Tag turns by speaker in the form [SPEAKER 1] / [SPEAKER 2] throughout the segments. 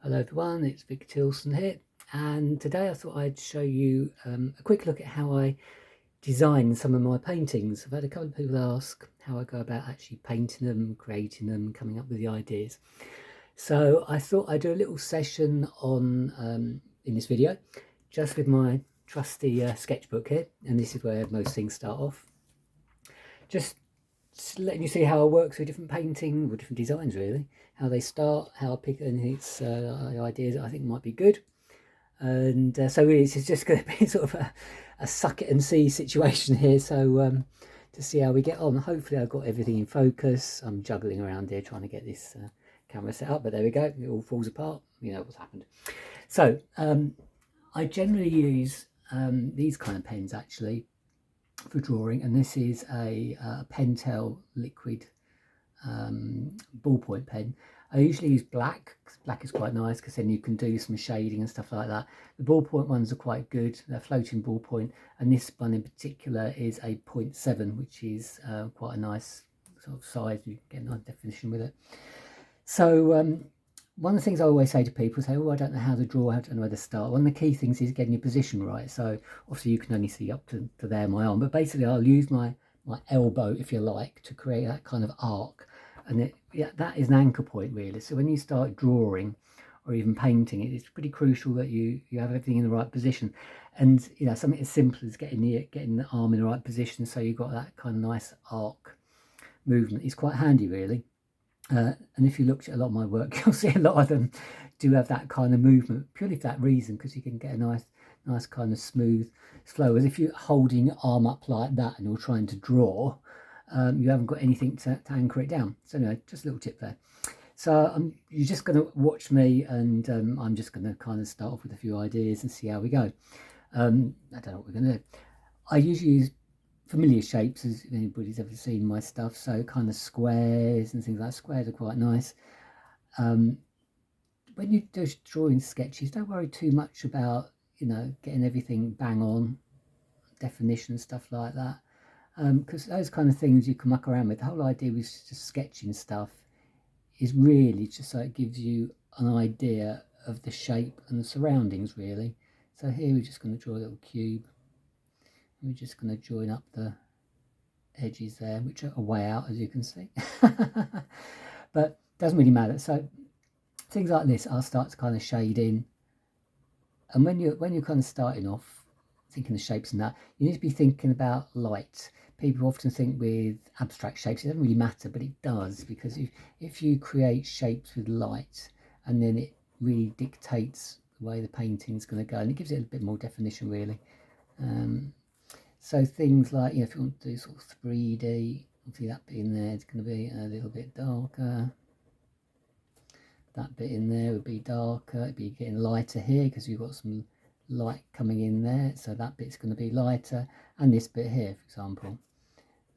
[SPEAKER 1] Hello everyone, it's Vic Tilson here, and today I thought I'd show you a quick look at how I design some of my paintings. I've had a couple of people ask how I go about actually painting them, creating them, coming up with the ideas. So I thought I'd do a little session on in this video, just with my trusty sketchbook here, and this is where most things start off. Just letting you see how I work through different painting or different designs, really, how they start, how I pick any ideas that I think might be good. And so really it's just going to be sort of a suck it and see situation here. So to see how we get on. Hopefully I've got everything in focus. I'm juggling around here trying to get this camera set up, but there we go. It all falls apart. You know what's happened. So I generally use these kind of pens actually for drawing, and this is a Pentel liquid ballpoint pen. I usually use black. Black is quite nice because then you can do some shading and stuff like that. The ballpoint ones are quite good. They're floating ballpoint, and this one in particular is a 0.7, which is quite a nice sort of size. You get a nice definition with it. So one of the things I always say to people, say, oh, I don't know how to draw, I don't know where to start. One of the key things is getting your position right. So obviously you can only see up to there my arm, but basically I'll use my elbow, if you like, to create that kind of arc. And that is an anchor point, really. So when you start drawing or even painting, it's pretty crucial that you have everything in the right position. And something as simple as getting the arm in the right position, so you've got that kind of nice arc movement, is quite handy, really. And if you looked at a lot of my work, you'll see a lot of them do have that kind of movement purely for that reason, because you can get a nice kind of smooth flow. As if you're holding your arm up like that and you're trying to draw, you haven't got anything to anchor it down. So anyway, just a little tip there. So you're just going to watch me, and I'm just going to kind of start off with a few ideas and see how we go. I don't know what we're going to do. I usually use familiar shapes, as anybody's ever seen my stuff, so kind of squares and things like that. Squares are quite nice. When you're just drawing sketches, don't worry too much about getting everything bang on, definition, stuff like that, because those kind of things you can muck around with. The whole idea with just sketching stuff is really just so it gives you an idea of the shape and the surroundings, really. So here we're just going to draw a little cube. We're just going to join up the edges there, which are way out, as you can see. But doesn't really matter. So things like this, I'll start to kind of shade in. And when you're kind of starting off thinking of shapes and that, you need to be thinking about light. People often think with abstract shapes it doesn't really matter, but it does, because if you create shapes with light, and then it really dictates the way the painting's going to go, and it gives it a bit more definition, really. So things like, if you want to do sort of 3D, obviously that bit in there is going to be a little bit darker. That bit in there would be darker. It'd be getting lighter here because you've got some light coming in there. So that bit's going to be lighter. And this bit here, for example,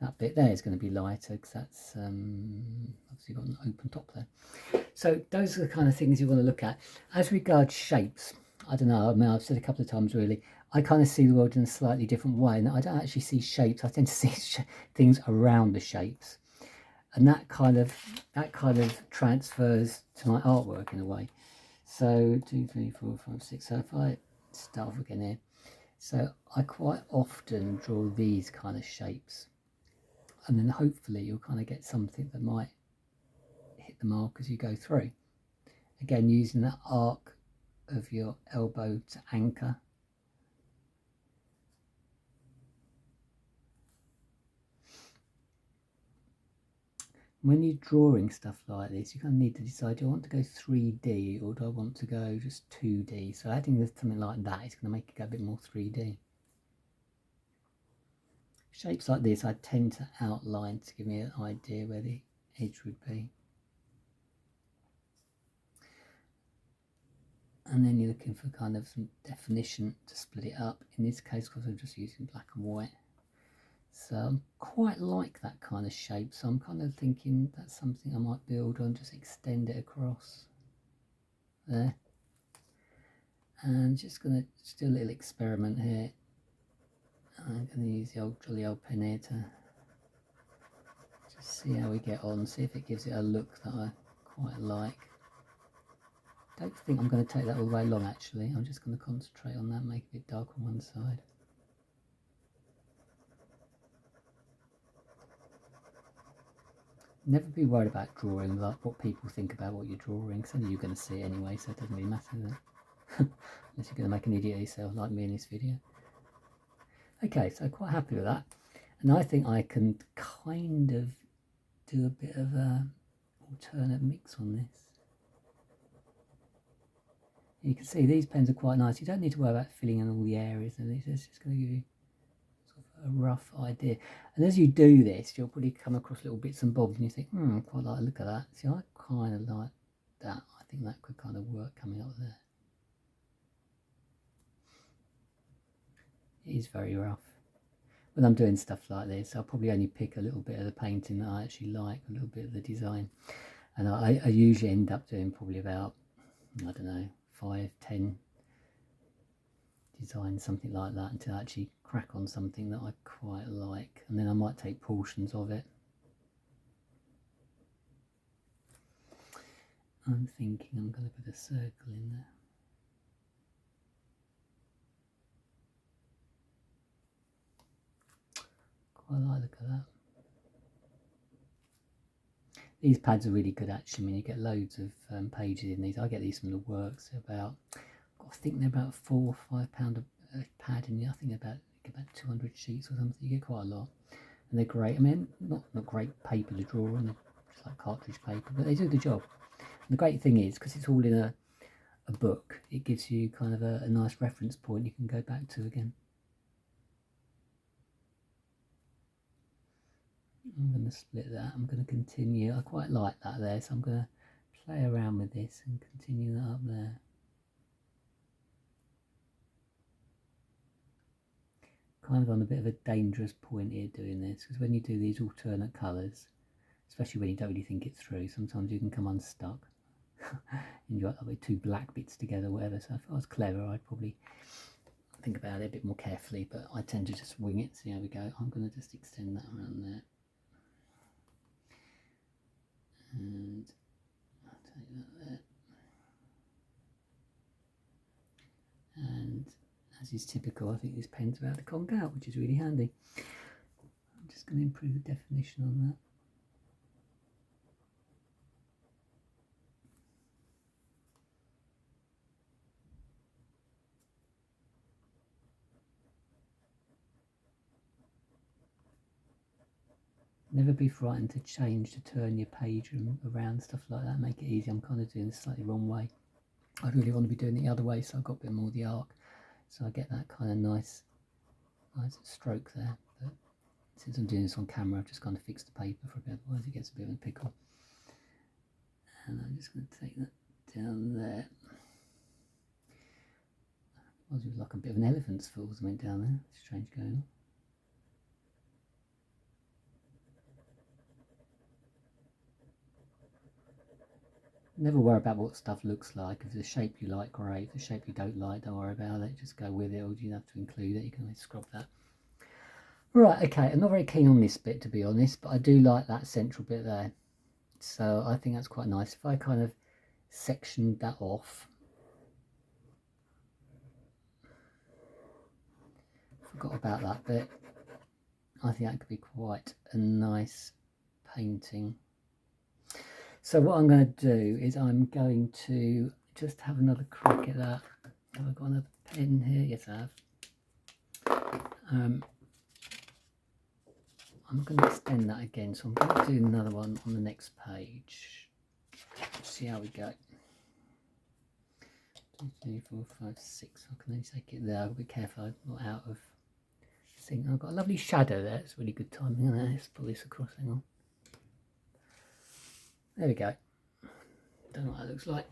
[SPEAKER 1] that bit there is going to be lighter because that's obviously got an open top there. So those are the kind of things you want to look at. As regards shapes, I don't know, I've said a couple of times, really, I kind of see the world in a slightly different way, and I don't actually see shapes. I tend to see things around the shapes, and that kind of transfers to my artwork in a way. So 2, 3, 4, 5, 6. So if I start off again here, so I quite often draw these kind of shapes, and then hopefully you'll kind of get something that might hit the mark as you go through. Again, using that arc of your elbow to anchor. When you're drawing stuff like this, you kind of need to decide, do I want to go 3D or do I want to go just 2D? So adding something like that is going to make it go a bit more 3D. Shapes like this, I tend to outline to give me an idea where the edge would be. And then you're looking for kind of some definition to split it up. In this case, because I'm just using black and white. So I'm quite like that kind of shape. So I'm kind of thinking that's something I might build on, just extend it across there. And just going to do a little experiment here. I'm going to use the old jolly old pen here to just see how we get on, see if it gives it a look that I quite like. don't think I'm going to take that all the way along actually. I'm just going to concentrate on that, make it a bit dark on one side. Never be worried about drawing, like what people think about what you're drawing, because you're going to see it anyway, so it doesn't really matter, does it? Unless you're going to make an idiot of yourself like me in this video. Okay, so quite happy with that. And I think I can kind of do a bit of a alternate mix on this. You can see these pens are quite nice. You don't need to worry about filling in all the areas, and it's just going to give you sort of a rough idea. And as you do this, you'll probably come across little bits and bobs, and you think, I quite like the look of that. See, I kind of like that. I think that could kind of work coming up there. It is very rough. When I'm doing stuff like this, I'll probably only pick a little bit of the painting that I actually like, a little bit of the design. And I usually end up doing probably about, I don't know, 5, 10 designs, something like that, until I actually crack on something that I quite like. And then I might take portions of it. I'm thinking I'm going to put a circle in there. Quite like the look of that. These pads are really good actually. I mean, you get loads of pages in these. I get these from the works. About, I think they're about £4 or £5 a pad, and I think they're about 200 sheets or something. You get quite a lot, and they're great. I mean, not great paper to draw on, they're just like cartridge paper, but they do the job. And the great thing is, because it's all in a book, it gives you kind of a nice reference point you can go back to again. I'm going to split that. I'm going to continue. I quite like that there, so I'm going to play around with this and continue that up there. Kind of on a bit of a dangerous point here doing this, because when you do these alternate colours, especially when you don't really think it through, sometimes you can come unstuck and you got like 2 black bits together, whatever. So if I was clever, I'd probably think about it a bit more carefully, but I tend to just wing it. So here we go. I'm going to just extend that around there. And I'll take that there. And as is typical, I think this pen's about to conk out, which is really handy. I'm just going to improve the definition on that. Never be frightened to change, to turn your page around, stuff like that. Make it easy. I'm kind of doing this slightly wrong way. I really want to be doing it the other way, so I've got a bit more of the arc. So I get that kind of nice stroke there. But since I'm doing this on camera, I've just kind of fixed the paper for a bit, otherwise it gets a bit of a pickle. And I'm just going to take that down there. I was like a bit of an elephant's foot as I went down there. Strange going on. Never worry about what stuff looks like. If it's a shape you like, great. If it's a shape you don't like, don't worry about it. Just go with it, or you don't have to include it. You can always scrub that. Right, okay. I'm not very keen on this bit, to be honest, but I do like that central bit there. So I think that's quite nice. If I kind of sectioned that off. Forgot about that bit. I think that could be quite a nice painting. So what I'm going to do is I'm going to just have another crack at that. Have I got another pen here? Yes, I have. I'm going to extend that again, so I'm going to do another one on the next page. Let's see how we go. 2, 3, 4, 5, 6. I can only take it there. I'll be careful I'm not out of sync. I've got a lovely shadow there. It's really good timing. Let's pull this across. Hang on. There we go. Don't know what that looks like.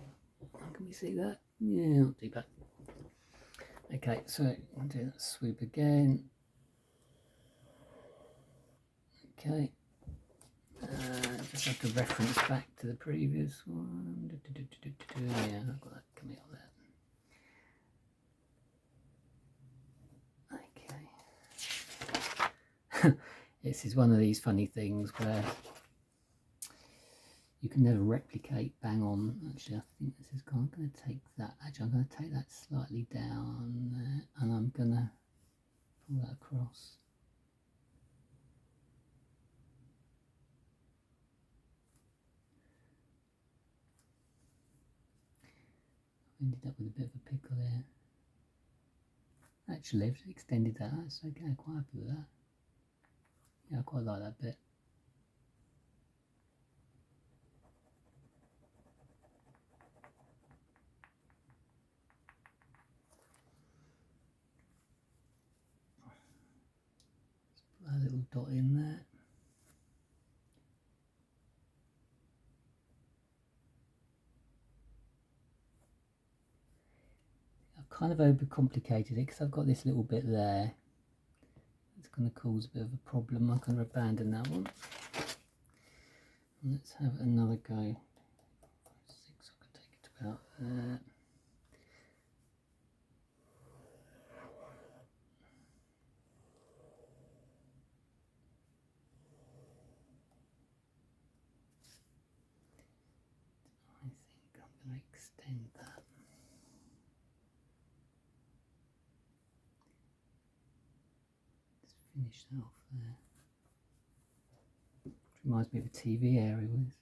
[SPEAKER 1] Can we see that? Yeah, not too bad. Okay, so I'll do that swoop again. Okay. Just have to reference back to the previous one. Yeah, I've got that coming up there. Okay. This is one of these funny things where you can never replicate bang on. Actually, I think this is I'm going to take that. Actually, I'm going to take that slightly down there, and I'm going to pull that across. I ended up with a bit of a pickle there. Actually, I've extended that. That's okay. I'm quite happy with that. Yeah, I quite like that bit. Put a little dot in there. I've kind of overcomplicated it because I've got this little bit there. It's going to cause a bit of a problem. I'm going to abandon that one. Let's have another go. 6, I can take it about there. I think I'm going to extend that. Let's finish that off there. Which reminds me of a TV area with.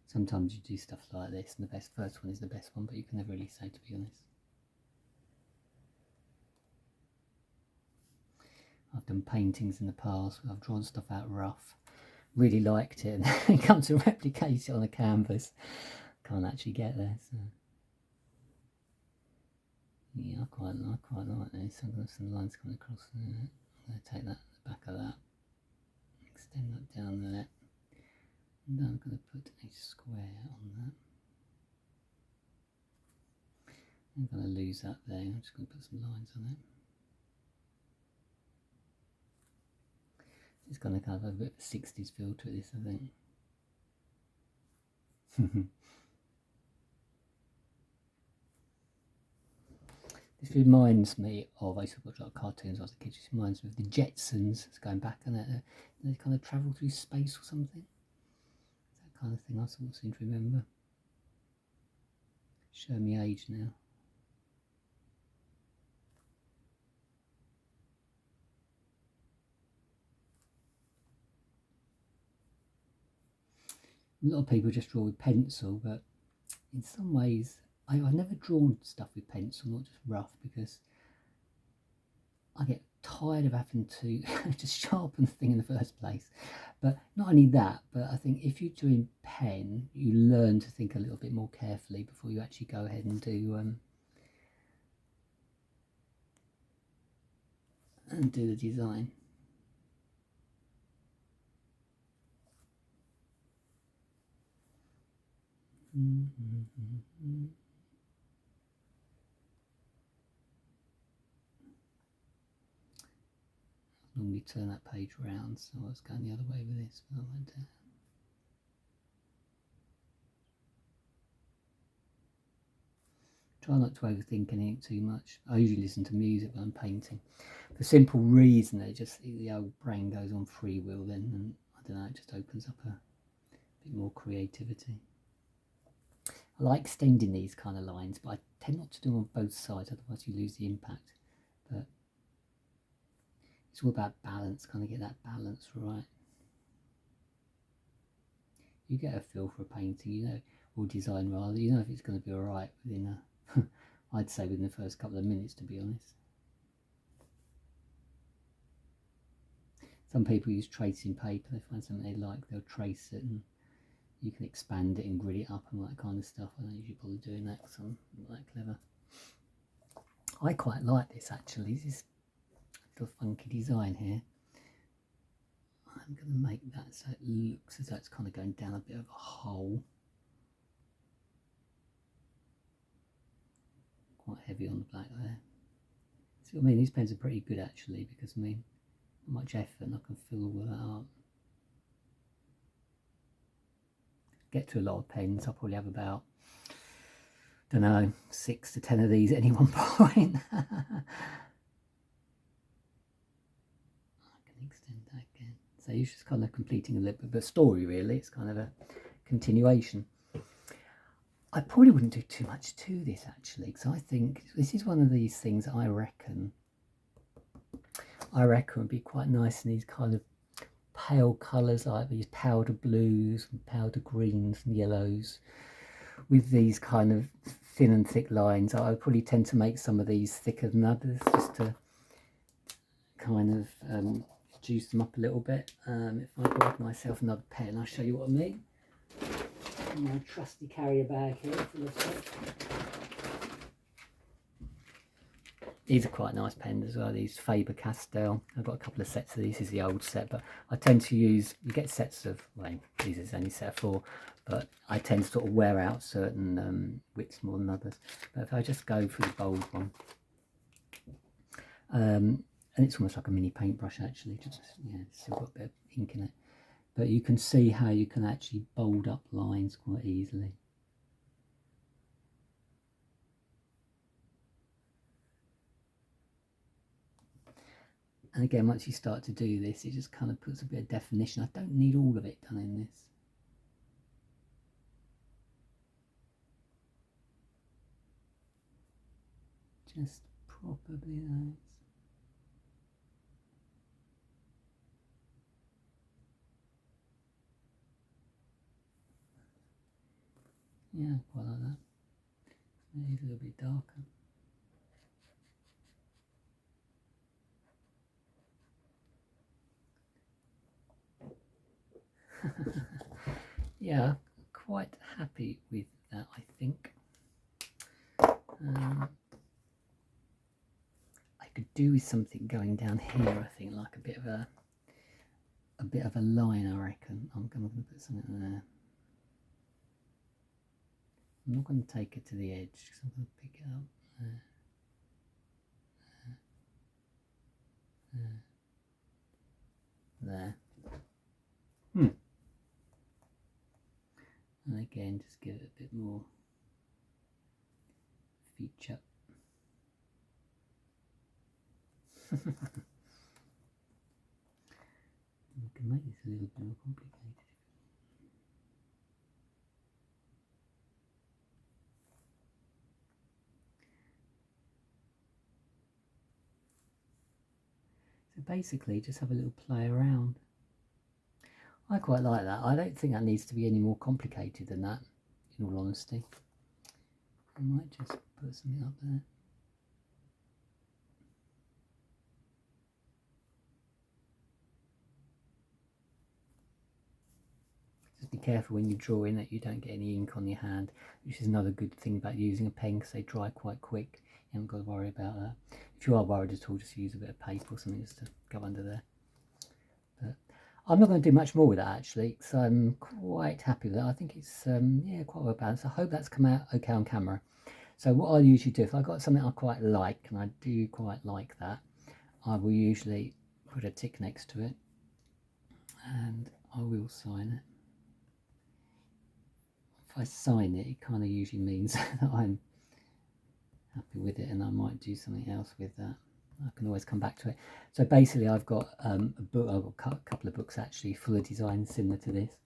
[SPEAKER 1] Sometimes you do stuff like this and the first one is the best one, but you can never really say, to be honest. I've done paintings in the past where I've drawn stuff out rough, really liked it, and then come to replicate it on a canvas. Can't actually get there. So. Yeah, I quite like this. I've got some lines coming across there. I'm going to take that at the back of that, extend that down there, and then I'm going to put a square on that. I'm going to lose that there. I'm just going to put some lines on it. It's going to kind of have a bit of a 60s feel to this, I think. This reminds me of, I used to watch a lot of cartoons when I was a kid. This reminds me of the Jetsons. It's going back, and they kind of travel through space or something. That kind of thing I sort of seem to remember. Show me age now. A lot of people just draw with pencil, but in some ways, I've never drawn stuff with pencil, not just rough, because I get tired of having to just sharpen the thing in the first place. But not only that, but I think if you're doing pen, you learn to think a little bit more carefully before you actually go ahead and do the design. Normally turn that page round, so I was going the other way with this, but I went down. Try not to overthink anything too much. I usually listen to music when I'm painting. For the simple reason that just the old brain goes on free will then, and I don't know, it just opens up a bit more creativity. I like extending these kind of lines, but I tend not to do them on both sides, otherwise you lose the impact. But it's all about balance, kind of get that balance right. You get a feel for a painting, you know, or design rather, you know if it's going to be alright within I'd say within the first couple of minutes, to be honest. Some people use tracing paper, they find something they like, they'll trace it and you can expand it and grid it up and all that kind of stuff. I don't usually bother doing that because I'm not that clever. I quite like this actually, this little funky design here. I'm going to make that so it looks as though it's kind of going down a bit of a hole. Quite heavy on the black there. See what I mean? These pens are pretty good actually, because I mean, not much effort and I can fill all of that up. Get to a lot of pens, I'll probably have about, don't know, 6 to 10 of these at any one point. So you're just kind of completing a little bit of a story, really. It's kind of a continuation. I probably wouldn't do too much to this, actually, because I think this is one of these things I reckon would be quite nice in these kind of pale colours, like these powder blues and powder greens and yellows, with these kind of thin and thick lines. I would probably tend to make some of these thicker than others, just to kind of juice them up a little bit. If I grab myself another pen, I'll show you what I mean. My trusty carrier bag here full of stuff. These are quite nice pens as well, these Faber-Castell. I've got a couple of sets of these. This is the old set, but I tend to use, you get sets of, well, these is only set of 4, but I tend to sort of wear out certain widths more than others. But if I just go for the bold one, and it's almost like a mini paintbrush actually, just, yeah, it's still got a bit of ink in it. But you can see how you can actually bold up lines quite easily. And again, once you start to do this, it just kind of puts a bit of definition. I don't need all of it done in this. Just probably those. Yeah, quite like that. Maybe a little bit darker. Yeah, quite happy with that, I think. I could do with something going down here, I think, like a bit of a line, I reckon. I'm going to put something there. I'm not going to take it to the edge because I'm going to pick it up there. There. And again, just give it a bit more feature. We can make this a little bit more complicated. So basically, just have a little play around. I quite like that. I don't think that needs to be any more complicated than that, in all honesty. I might just put something up there. Just be careful when you draw in that you don't get any ink on your hand, which is another good thing about using a pen because they dry quite quick. You haven't got to worry about that. If you are worried at all, just use a bit of paper or something just to go under there. But I'm not going to do much more with that actually, so I'm quite happy with that. I think it's yeah, quite well balanced. I hope that's come out okay on camera. So what I usually do, if I've got something I quite like, and I do quite like that, I will usually put a tick next to it and I will sign it. If I sign it, it kind of usually means that I'm happy with it and I might do something else with that. I can always come back to it. So basically I've got a book, I've got a couple of books actually full of designs similar to this,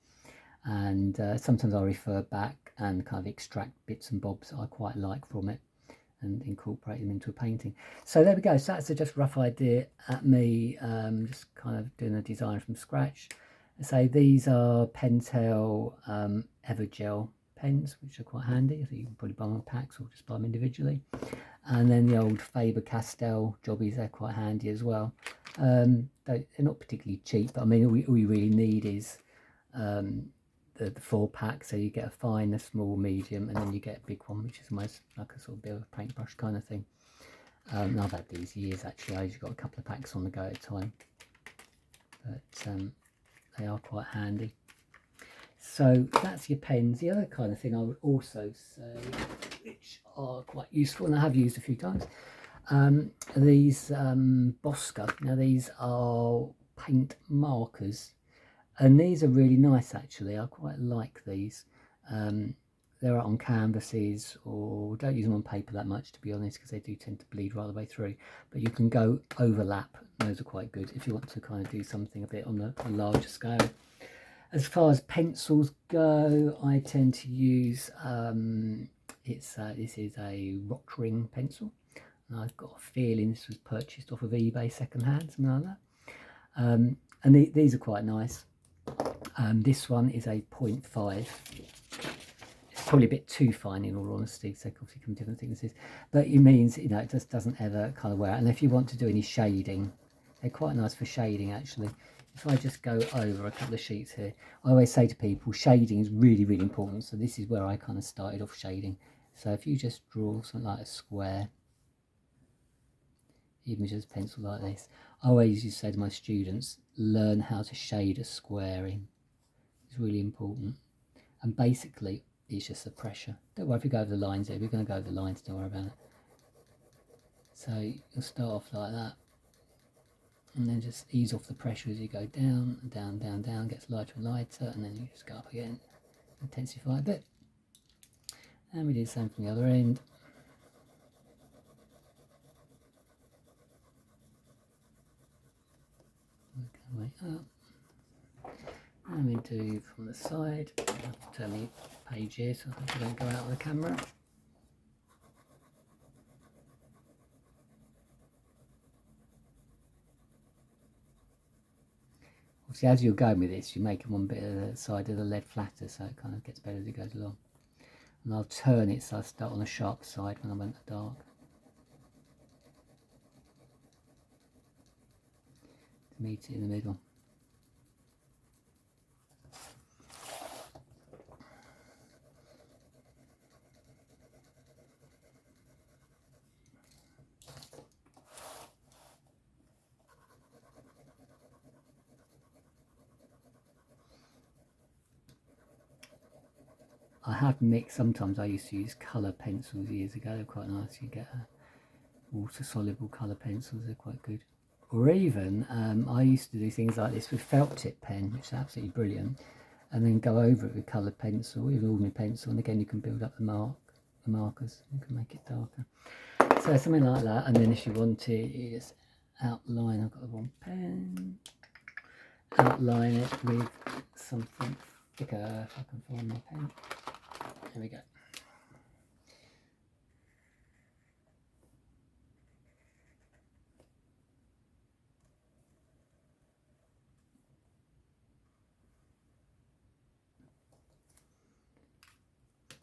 [SPEAKER 1] and sometimes I refer back and kind of extract bits and bobs that I quite like from it and incorporate them into a painting. So there we go. So that's a just rough idea at me, just kind of doing a design from scratch. So these are Pentel Evergel pens, which are quite handy. I think you can probably buy them in packs or just buy them individually. And then the old Faber-Castell jobbies, they're quite handy as well. They're not particularly cheap, but I mean, all you really need is the 4-pack. So you get a fine, a small, medium, and then you get a big one, which is almost like a sort of bit of a paintbrush kind of thing. I've had these years actually. I usually got a couple of packs on the go at a time, but they are quite handy. So that's your pens. The other kind of thing I would also say, which are quite useful, and I have used a few times, these Bosca. Now these are paint markers, and these are really nice actually. I quite like these. they're on canvases, or don't use them on paper that much, to be honest, because they do tend to bleed right the way through. But you can go overlap. Those are quite good if you want to kind of do something a bit on a larger scale. As far as pencils go, I tend to use this is a Rotring pencil, and I've got a feeling this was purchased off of eBay secondhand, something like that. And these are quite nice. This one is a 0.5. It's probably a bit too fine in all honesty, so obviously come different thicknesses, but it means, you know, it just doesn't ever kind of wear out. And if you want to do any shading, they're quite nice for shading actually. If I just go over a couple of sheets here, I always say to people, shading is really, really important. So this is where I kind of started off shading. So if you just draw something like a square, even just a pencil like this, I always used to say to my students, learn how to shade a square in. It's really important. And basically, it's just the pressure. Don't worry if you go over the lines here. We're going to go over the lines, don't worry about it. So you'll start off like that. And then just ease off the pressure as you go down, down, down, down, gets lighter and lighter, and then you just go up again, intensify a bit. And we do the same from the other end. Work our way up. And we do from the side. I'll turn the page here so I don't go out of the camera. Obviously, as you're going with this, you're making one bit of the side of the lead flatter, so it kind of gets better as it goes along. And I'll turn it so I start on the sharp side when I went to dark. To meet it in the middle. I have mixed, sometimes I used to use colour pencils years ago, they're quite nice. You get water soluble colour pencils, they're quite good. Or even, I used to do things like this with felt tip pen, which is absolutely brilliant, and then go over it with coloured pencil, even ordinary pencil, and again you can build up the markers, you can make it darker. So something like that, and then if you want to, you just outline, I've got the wrong pen, outline it with something thicker, if I can find my pen. There we go.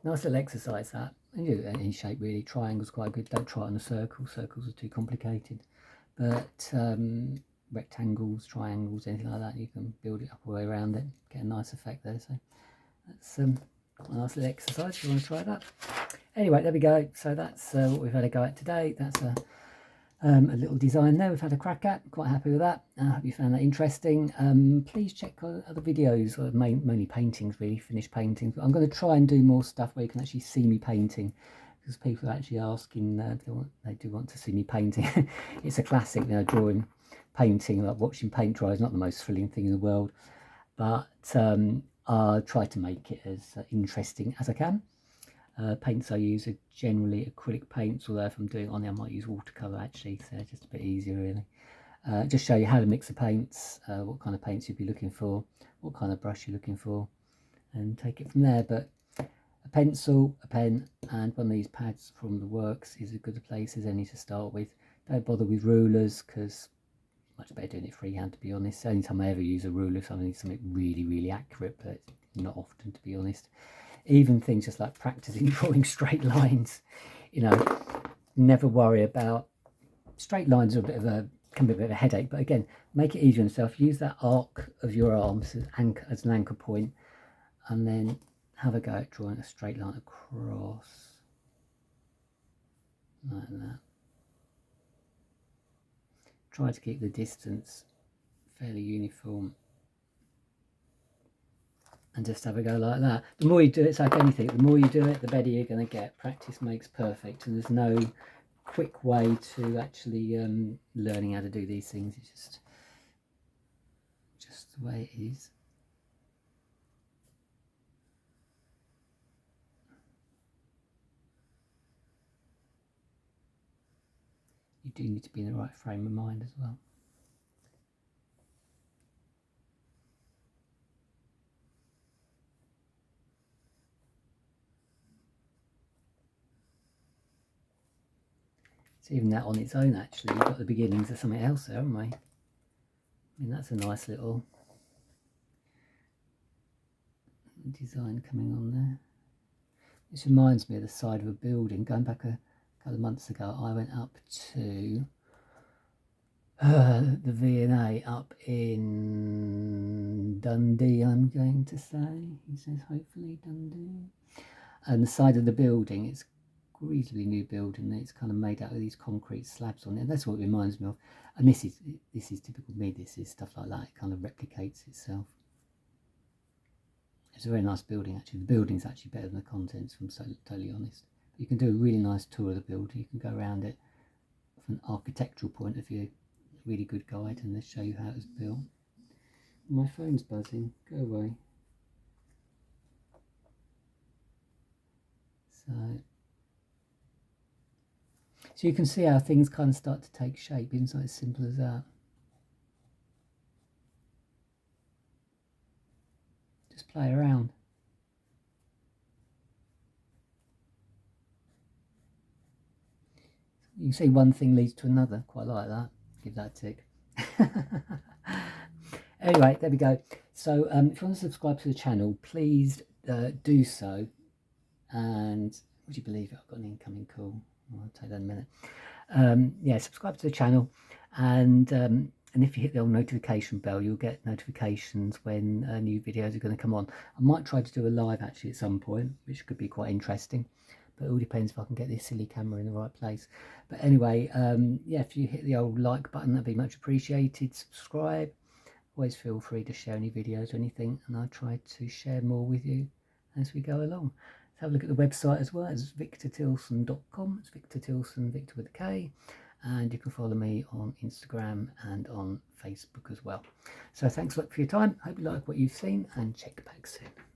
[SPEAKER 1] Nice little exercise that. And you do any shape really. Triangle's quite good. Don't try it on a circle. Circles are too complicated. But rectangles, triangles, anything like that, you can build it up all the way around it. Get a nice effect there. So that's a nice little exercise if you want to try that. Anyway, there we go. So that's what we've had a go at today. That's a little design there we've had a crack at. Quite happy with that. I hope you found that interesting. Please check other videos, mainly paintings really, finished paintings. But I'm going to try and do more stuff where you can actually see me painting, because people are actually asking, they do want to see me painting. It's a classic, you know, drawing, painting, like watching paint dry is not the most thrilling thing in the world, but I'll try to make it as interesting as I can. Paints I use are generally acrylic paints, although if I'm doing it on there I might use watercolour actually, so just a bit easier really. Just show you how to mix the paints, what kind of paints you'd be looking for, what kind of brush you're looking for, and take it from there. But a pencil, a pen, and one of these pads from the works is as good a place as any to start with. Don't bother with rulers, because much better doing it freehand, to be honest. The only time I ever use a ruler if I need something really, really accurate, but not often, to be honest. Even things just like practicing drawing straight lines, you know, never worry about straight lines are can be a bit of a headache, but again, make it easier on yourself. Use that arc of your arms as an anchor point, and then have a go at drawing a straight line across like that. Try to keep the distance fairly uniform, and just have a go like that. The more you do it, it's like anything, the more you do it, the better you're going to get. Practice makes perfect, and there's no quick way to actually learning how to do these things. It's just the way it is. do need to be in the right frame of mind as well. So even that on its own, actually, you've got the beginnings of something else there, haven't we? I mean, that's a nice little design coming on there. This reminds me of the side of a building. Going back a couple of months ago, I went up to the V&A up in Dundee, I'm going to say. He says, hopefully Dundee. And the side of the building, it's a reasonably new building. It's kind of made out of these concrete slabs on it. That's what it reminds me of. And this is typical me. This is stuff like that. It kind of replicates itself. It's a very nice building, actually. The building's actually better than the contents, if I'm totally honest. But you can do a really nice tour of the building. You can go around it from an architectural point of view. Really good guide, and they show you how it was built. My phone's buzzing. Go away. So you can see how things kind of start to take shape. It's not as simple as that. Just play around. You can see one thing leads to another. Quite like that. Give that a tick. Anyway, there we go. So if you want to subscribe to the channel, please do so. And would you believe it? I've got an incoming call. I'll take that in a minute. Yeah, subscribe to the channel, and if you hit the old notification bell, you'll get notifications when new videos are going to come on. I might try to do a live actually at some point, which could be quite interesting, but it all depends if I can get this silly camera in the right place. But anyway, yeah, if you hit the old like button, that'd be much appreciated. Subscribe. Always feel free to share any videos or anything, and I'll try to share more with you as we go along. Have a look at the website as well. It's victortilson.com. It's Victor Tilson, Victor with a K. And you can follow me on Instagram and on Facebook as well. So thanks a lot for your time. Hope you like what you've seen, and check back soon.